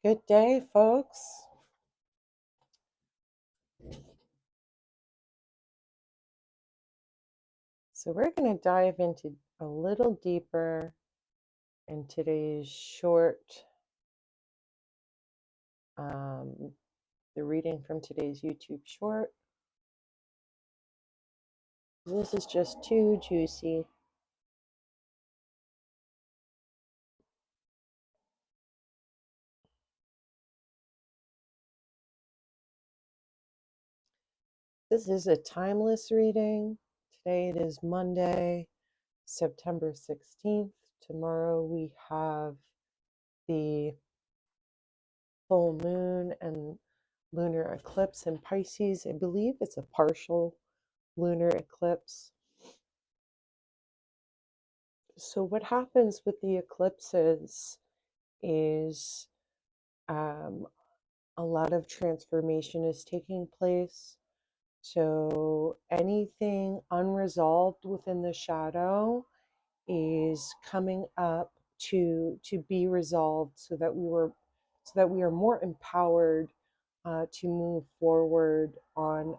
Good day, folks. So, we're going to dive into a little deeper in today's short, the reading from today's YouTube short. This is just too juicy. This is a timeless reading. Today it is Monday, September 16th. Tomorrow we have the full moon and lunar eclipse in Pisces. I believe it's a partial lunar eclipse. So, what happens with the eclipses is a lot of transformation is taking place. So, anything unresolved within the shadow is coming up to be resolved, so that we are more empowered to move forward on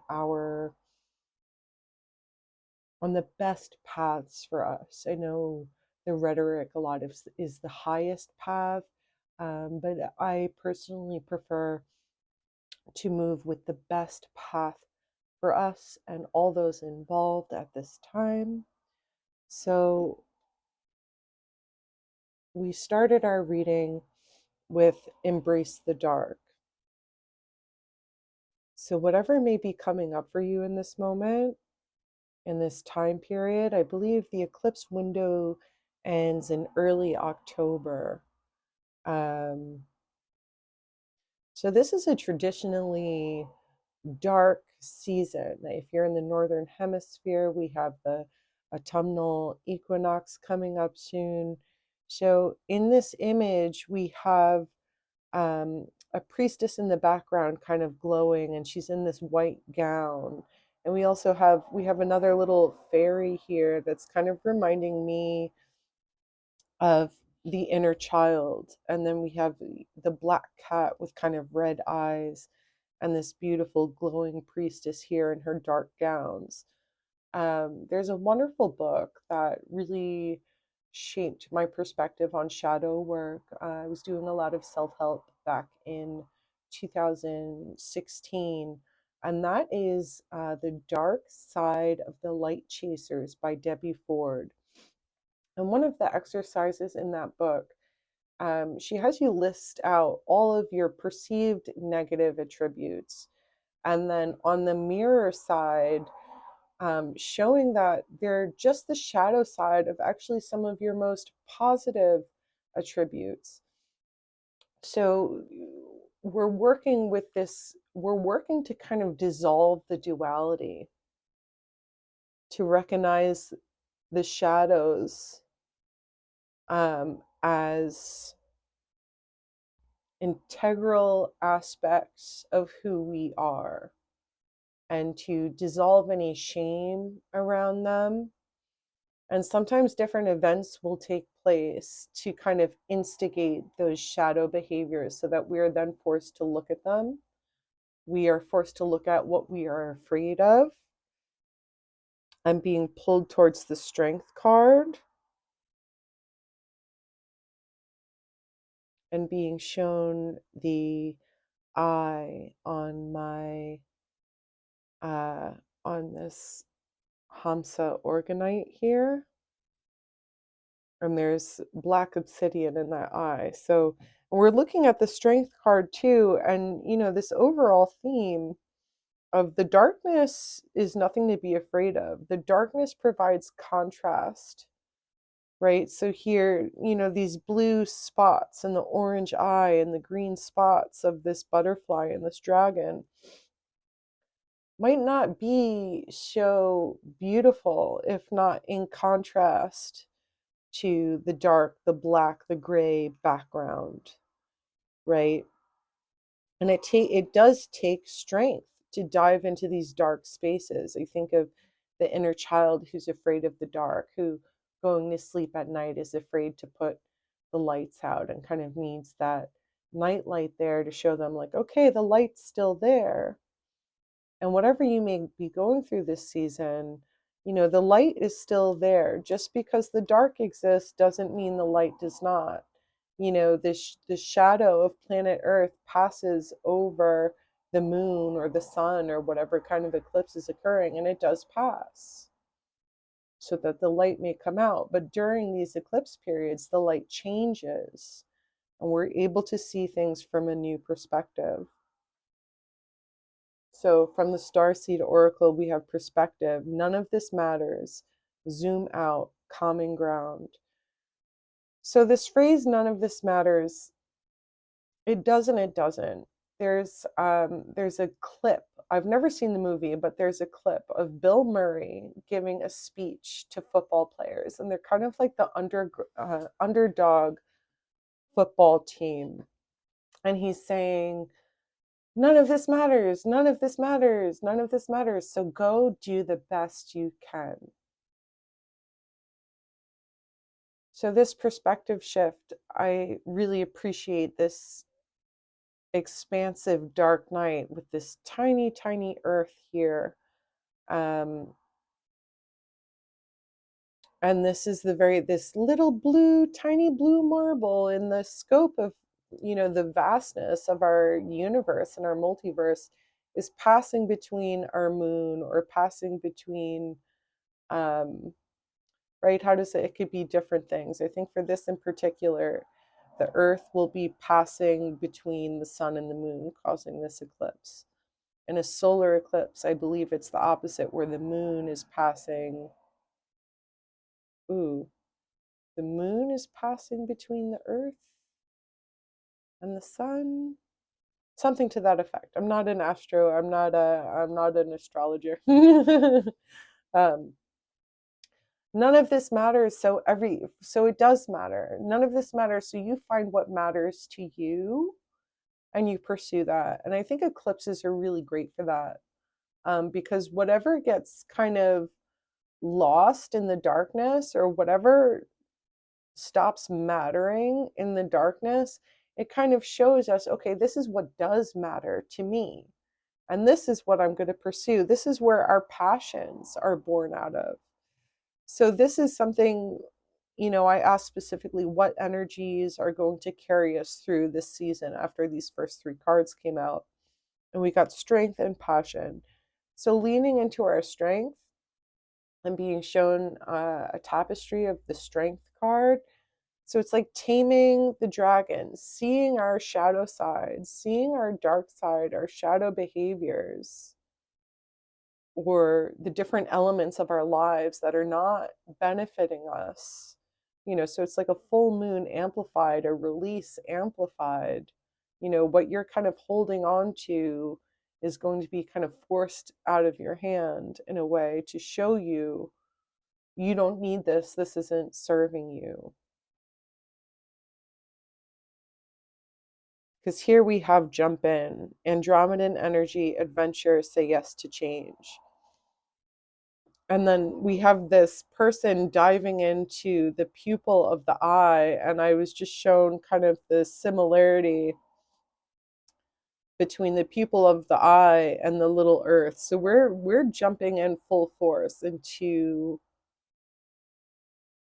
the best paths for us. I know the rhetoric a lot of is the highest path, but I personally prefer to move with the best path for us and all those involved at this time. So we started our reading with Embrace the Dark. So, whatever may be coming up for you in this moment, in this time period, I believe the eclipse window ends in early October. So this is a traditionally dark season. If you're in the northern hemisphere, we have the autumnal equinox coming up soon. So in this image, we have a priestess in the background, kind of glowing, and she's in this white gown. And we have another little fairy here that's kind of reminding me of the inner child. And then we have the black cat with kind of red eyes, and this beautiful glowing priestess here in her dark gowns. There's a wonderful book that really shaped my perspective on shadow work. I was doing a lot of self help back in 2016, and that is The Dark Side of the Light Chasers by Debbie Ford. And one of the exercises in that book, she has you list out all of your perceived negative attributes. And then on the mirror side, showing that they're just the shadow side of actually some of your most positive attributes. So we're working to kind of dissolve the duality, to recognize the shadows as integral aspects of who we are, and to dissolve any shame around them. And sometimes different events will take place to kind of instigate those shadow behaviors, so that we are then forced to look at them. We are forced to look at what we are afraid of. I'm being pulled towards the strength card and being shown the eye on my on this Hamsa organite here, and there's black obsidian in that eye. So we're looking at the strength card too, and this overall theme of the darkness is nothing to be afraid of. The darkness provides contrast, right? So here, these blue spots and the orange eye and the green spots of this butterfly and this dragon might not be so beautiful if not in contrast to the dark, the black, the gray background, right? And it does take strength to dive into these dark spaces. I think of the inner child who's afraid of the dark, who going to sleep at night is afraid to put the lights out and kind of needs that nightlight there to show them, like, okay, the light's still there. And whatever you may be going through this season, the light is still there. Just because the dark exists doesn't mean the light does not. The shadow of planet Earth passes over the moon or the sun or whatever kind of eclipse is occurring, and it does pass so that the light may come out. But during these eclipse periods, the light changes and we're able to see things from a new perspective. So from the Starseed Oracle, we have perspective. None of this matters. Zoom out, common ground. So this phrase, none of this matters, it doesn't. There's a clip. I've never seen the movie, but there's a clip of Bill Murray giving a speech to football players, and they're kind of like the underdog football team. And he's saying, none of this matters, none of this matters, none of this matters. So go do the best you can. So, this perspective shift, I really appreciate this expansive dark night with this tiny, tiny earth here. Um, and this is this little blue, tiny blue marble in the scope of, the vastness of our universe and our multiverse is passing between our moon or passing between, um, right? How does it could be different things. I think for this in particular, the earth will be passing between the sun and the moon, causing this eclipse. In a solar eclipse, I believe it's the opposite, where the moon is passing. Ooh, the moon is passing between the earth and the sun. Something to that effect. I'm not an astro. I'm not an astrologer. um, None of this matters. So it does matter. None of this matters. So you find what matters to you and you pursue that. And I think eclipses are really great for that. Because whatever gets kind of lost in the darkness or whatever stops mattering in the darkness, it kind of shows us, okay, this is what does matter to me. And this is what I'm going to pursue. This is where our passions are born out of. So this is something, I asked specifically what energies are going to carry us through this season after these first three cards came out. And we got strength and passion. So leaning into our strength and being shown a tapestry of the strength card. So it's like taming the dragon, seeing our shadow side, seeing our dark side, our shadow behaviors, or the different elements of our lives that are not benefiting us. So it's like a full moon amplified, a release amplified. What you're kind of holding on to is going to be kind of forced out of your hand in a way to show you you don't need this. This isn't serving you. Because here we have jump in, Andromedan energy, adventure, say yes to change. And then we have this person diving into the pupil of the eye, and I was just shown kind of the similarity between the pupil of the eye and the little earth. So we're jumping in full force into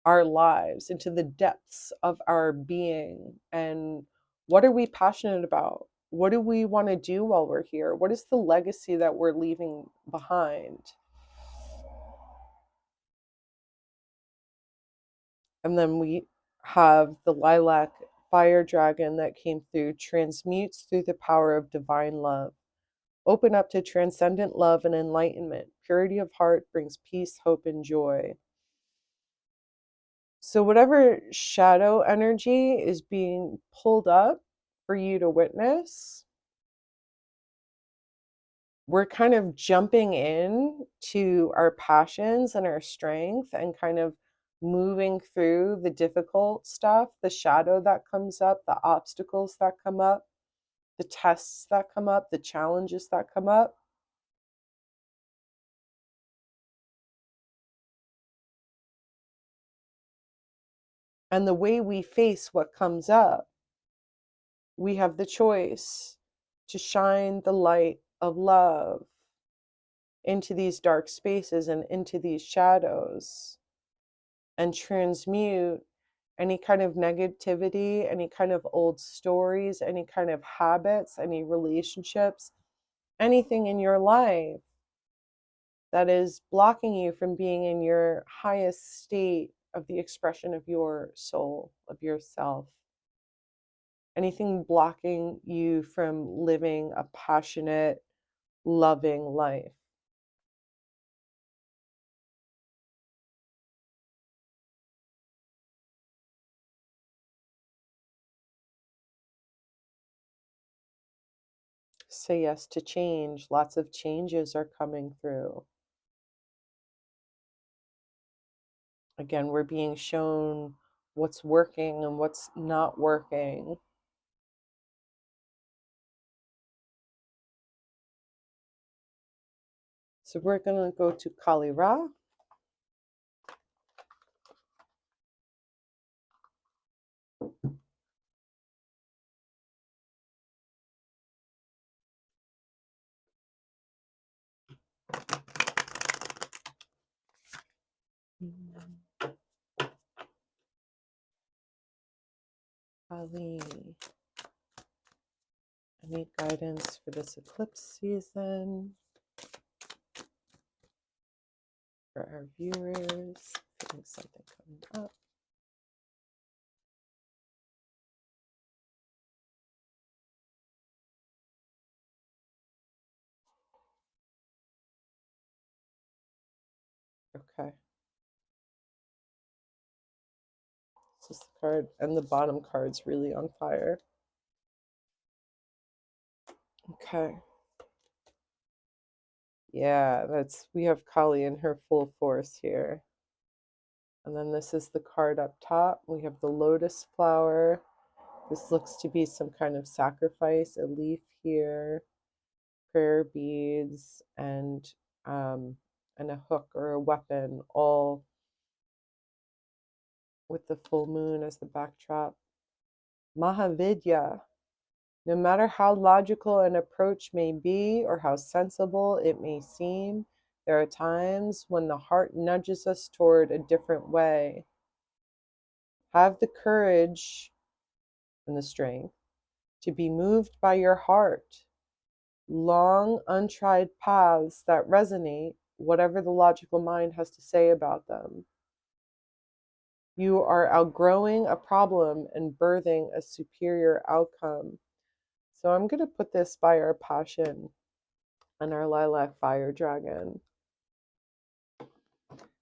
our lives, into the depths of our being. And what are we passionate about? What do we want to do while we're here? What is the legacy that we're leaving behind? And then we have the lilac fire dragon that came through, transmutes through the power of divine love. Open up to transcendent love and enlightenment. Purity of heart brings peace, hope, and joy. So, whatever shadow energy is being pulled up for you to witness, we're kind of jumping in to our passions and our strength and kind of moving through the difficult stuff, the shadow that comes up, the obstacles that come up, the tests that come up, the challenges that come up. And the way we face what comes up we have the choice to shine the light of love into these dark spaces and into these shadows and transmute any kind of negativity, any kind of old stories, any kind of habits, any relationships, anything in your life that is blocking you from being in your highest state of the expression of your soul, of yourself. Anything blocking you from living a passionate, loving life. Say yes to change. Lots of changes are coming through. Again, we're being shown what's working and what's not working. So we're going to go to Kali Ra. Kali, I need guidance for this eclipse season. For our viewers, feeling something coming up. Okay. This is the card, and the bottom card's really on fire. Okay. Yeah, we have Kali in her full force here. And then this is the card up top. We have the lotus flower. This looks to be some kind of sacrifice, a leaf here, prayer beads, and a hook or a weapon, all with the full moon as the backdrop. Mahavidya. No matter how logical an approach may be or how sensible it may seem, there are times when the heart nudges us toward a different way. Have the courage and the strength to be moved by your heart. Long, untried paths that resonate, whatever the logical mind has to say about them. You are outgrowing a problem and birthing a superior outcome. So I'm going to put this by our passion and our lilac fire dragon,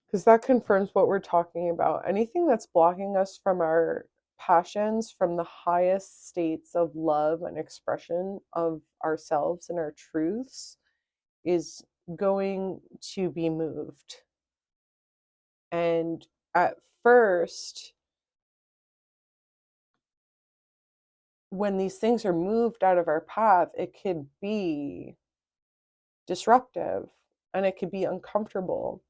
because that confirms what we're talking about. Anything that's blocking us from our passions, from the highest states of love and expression of ourselves and our truths, is going to be moved. And at first, when these things are moved out of our path, it could be disruptive and it could be uncomfortable.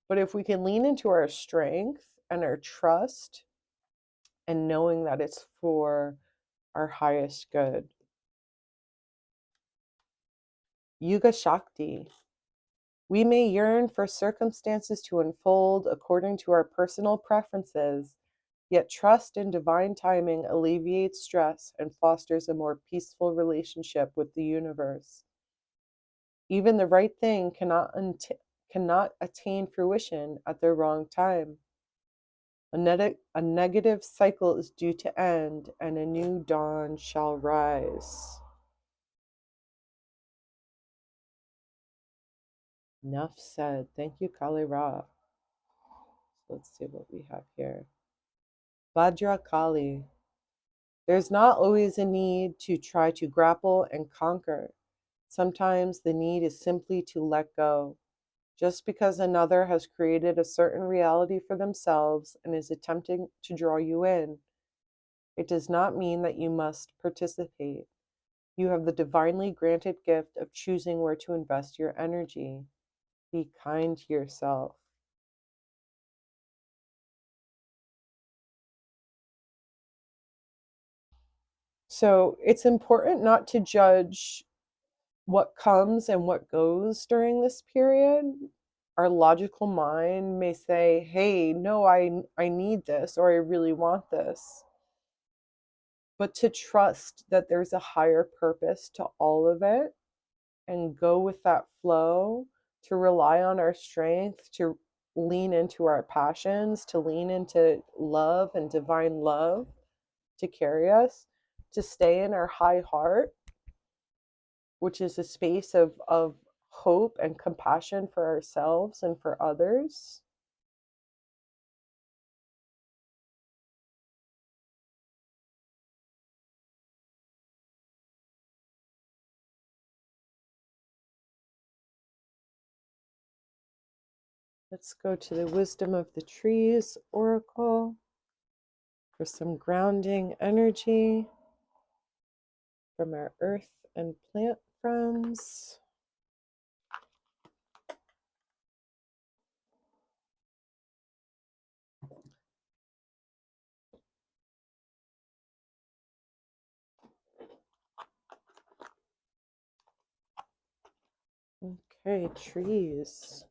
But if we can lean into our strength and our trust and knowing that it's for our highest good. Yuga Shakti. We may yearn for circumstances to unfold according to our personal preferences, yet trust in divine timing alleviates stress and fosters a more peaceful relationship with the universe. Even the right thing cannot attain fruition at the wrong time. A negative cycle is due to end, and a new dawn shall rise. Enough said. Thank you, Kali Ra. Let's see what we have here. Vajra Kali. There's not always a need to try to grapple and conquer. Sometimes the need is simply to let go. Just because another has created a certain reality for themselves and is attempting to draw you in, it does not mean that you must participate. You have the divinely granted gift of choosing where to invest your energy. Be kind to yourself. So it's important not to judge what comes and what goes during this period. Our logical mind may say, hey, no, I need this, or I really want this. But to trust that there's a higher purpose to all of it and go with that flow, to rely on our strength, to lean into our passions, to lean into love and divine love to carry us, to stay in our high heart, which is a space of hope and compassion for ourselves and for others. Let's go to the Wisdom of the Trees Oracle for some grounding energy from our earth and plant friends. Okay, trees.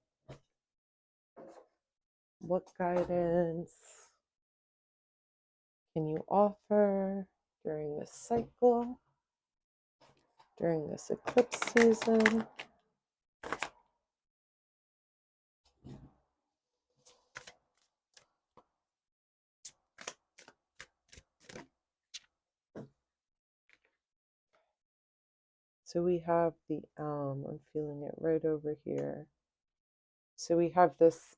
What guidance can you offer during this cycle, during this eclipse season? So we have the elm. I'm feeling it right over here. So we have this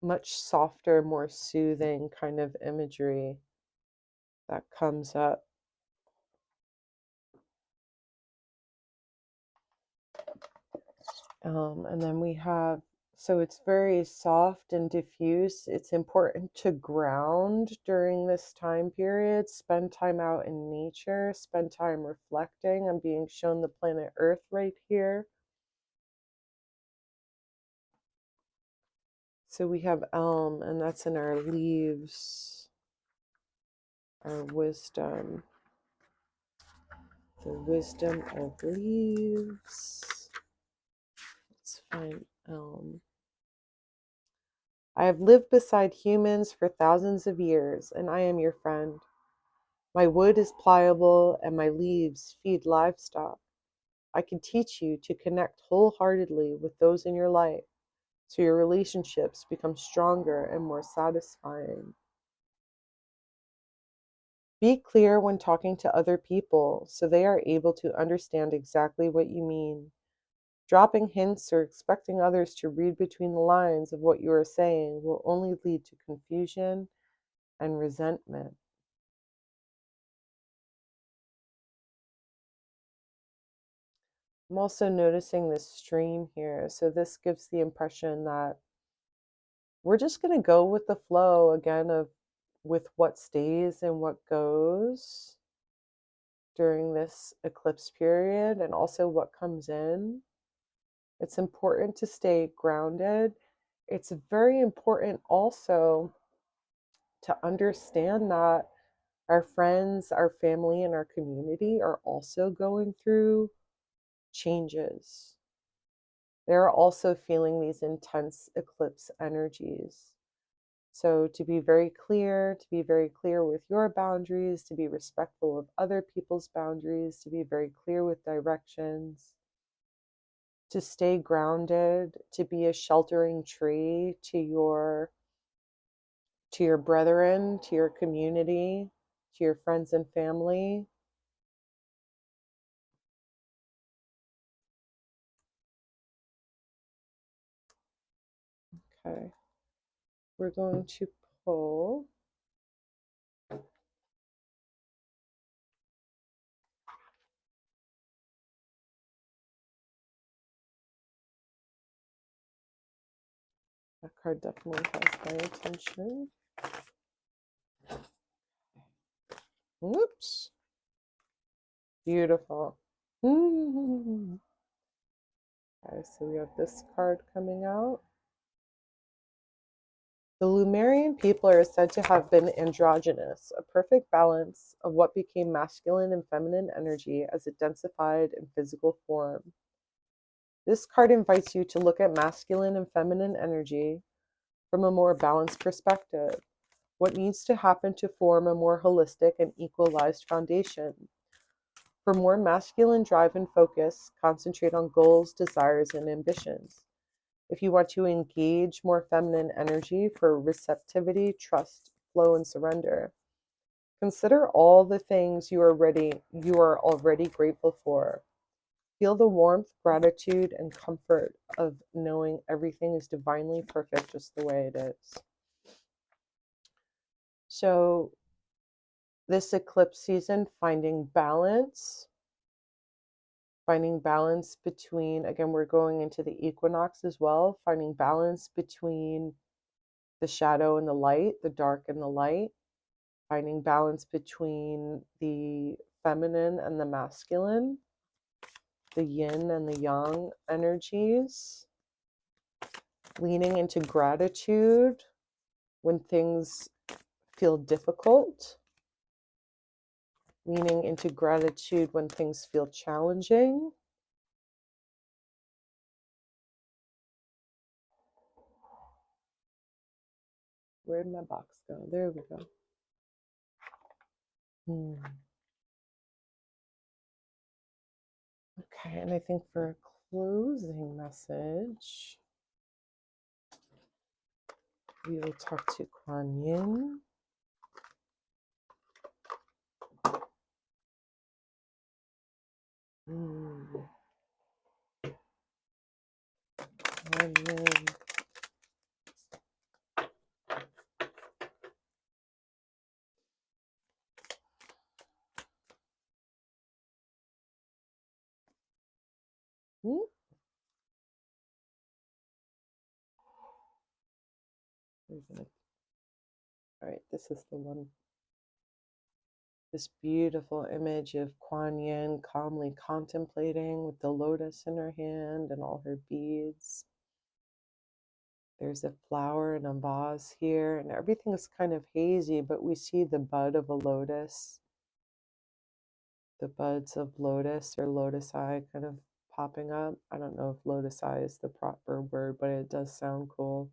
much softer, more soothing kind of imagery that comes up. And then we have, so it's very soft and diffuse. It's important to ground during this time period, spend time out in nature, spend time reflecting. I'm being shown the planet Earth right here. So we have elm, and that's in our leaves, our wisdom, the wisdom of leaves. Let's find elm. I have lived beside humans for thousands of years, and I am your friend. My wood is pliable, and my leaves feed livestock. I can teach you to connect wholeheartedly with those in your life so your relationships become stronger and more satisfying. Be clear when talking to other people so they are able to understand exactly what you mean. Dropping hints or expecting others to read between the lines of what you are saying will only lead to confusion and resentment. I'm also noticing this stream here. So this gives the impression that we're just going to go with the flow again of with what stays and what goes during this eclipse period and also what comes in. It's important to stay grounded. It's very important also to understand that our friends, our family, and our community are also going through changes. They're also feeling these intense eclipse energies. So to be very clear, to be very clear with your boundaries, to be respectful of other people's boundaries, to be very clear with directions, to stay grounded, to be a sheltering tree to your brethren, to your community, to your friends and family. Okay. We're going to pull that card definitely has my attention. Whoops. Beautiful. Okay, so we have this card coming out. The Lemurian people are said to have been androgynous, a perfect balance of what became masculine and feminine energy as it densified in physical form. This card invites you to look at masculine and feminine energy from a more balanced perspective. What needs to happen to form a more holistic and equalized foundation? For more masculine drive and focus, concentrate on goals, desires, and ambitions. If you want to engage more feminine energy for receptivity, trust, flow, and surrender, consider all the things you are already grateful for. Feel the warmth, gratitude, and comfort of knowing everything is divinely perfect just the way it is. So, this eclipse season, finding balance between, again, we're going into the equinox as well, finding balance between the shadow and the light, the dark and the light, finding balance between the feminine and the masculine, the yin and the yang energies, leaning into gratitude when things feel difficult, leaning into gratitude when things feel challenging. Where did my box go? There we go. Okay, and I think for a closing message, we will talk to Kuan Yin. Kuan Yin. All right, this is the one. This beautiful image of Kuan Yin calmly contemplating with the lotus in her hand and all her beads. There's a flower and a vase here, and everything is kind of hazy, but we see the bud of a lotus. The buds of lotus or lotus eye kind of popping up. I don't know if lotus eye is the proper word, but it does sound cool.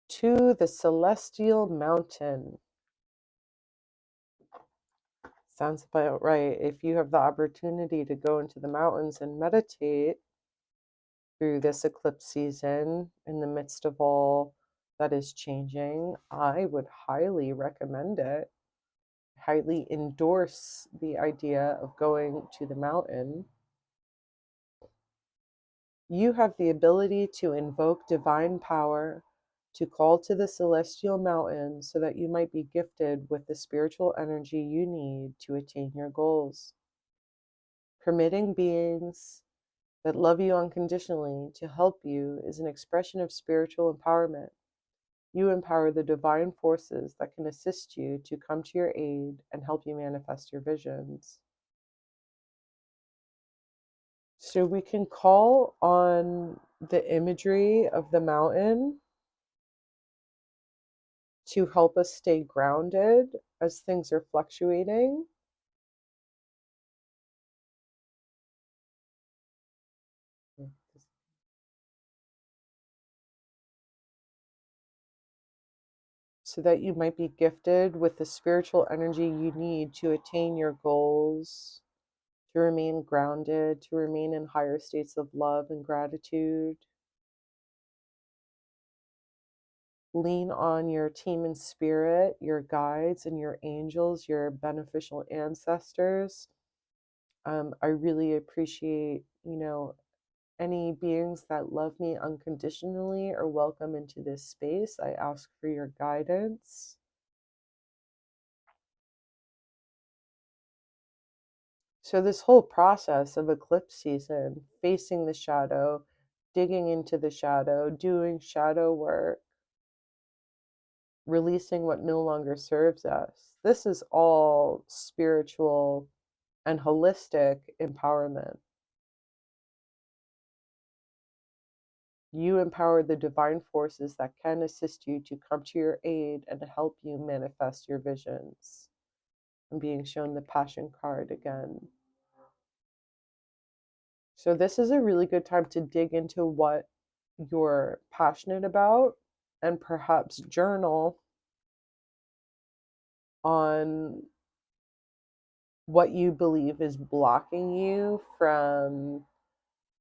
To the celestial mountain. Sounds about right. If you have the opportunity to go into the mountains and meditate through this eclipse season in the midst of all that is changing, I would highly recommend it. Highly endorse the idea of going to the mountain. You have the ability to invoke divine power, to call to the celestial mountain so that you might be gifted with the spiritual energy you need to attain your goals. Permitting beings that love you unconditionally to help you is an expression of spiritual empowerment. You empower the divine forces that can assist you to come to your aid and help you manifest your visions. So we can call on the imagery of the mountain to help us stay grounded as things are fluctuating. So that you might be gifted with the spiritual energy you need to attain your goals, to remain grounded, to remain in higher states of love and gratitude. Lean on your team and spirit, your guides and your angels, your beneficial ancestors. I really appreciate, any beings that love me unconditionally are welcome into this space. I ask for your guidance. So, this whole process of eclipse season, facing the shadow, digging into the shadow, doing shadow work, releasing what no longer serves us, this is all spiritual and holistic empowerment. You empower the divine forces that can assist you to come to your aid and help you manifest your visions. I'm being shown the Passion card again. So, this is a really good time to dig into what you're passionate about and perhaps journal on what you believe is blocking you from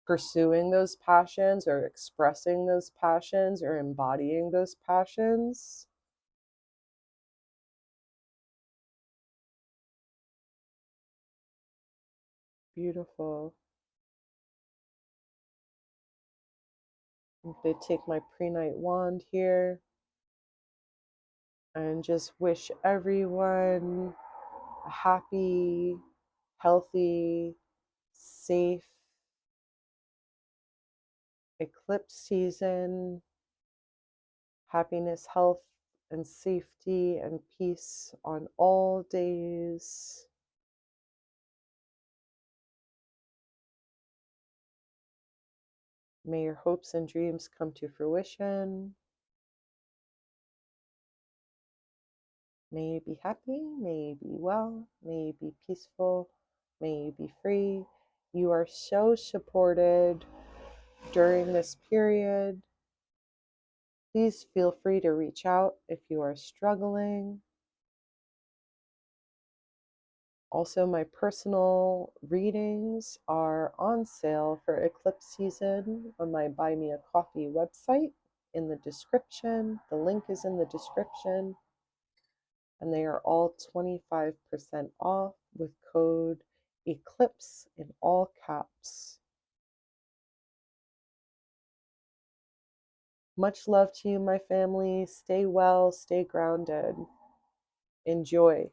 pursuing those passions or expressing those passions or embodying those passions. Beautiful. I'm going to take my pre-night wand here and just wish everyone a happy, healthy, safe eclipse season, happiness, health, and safety and peace on all days. May your hopes and dreams come to fruition. May you be happy, may you be well, may you be peaceful, may you be free. You are so supported during this period. Please feel free to reach out if you are struggling. Also, my personal readings are on sale for eclipse season on my Buy Me a Coffee website in the description. The link is in the description, and they are all 25% off with code ECLIPSE in all caps. Much love to you, my family. Stay well, stay grounded. Enjoy.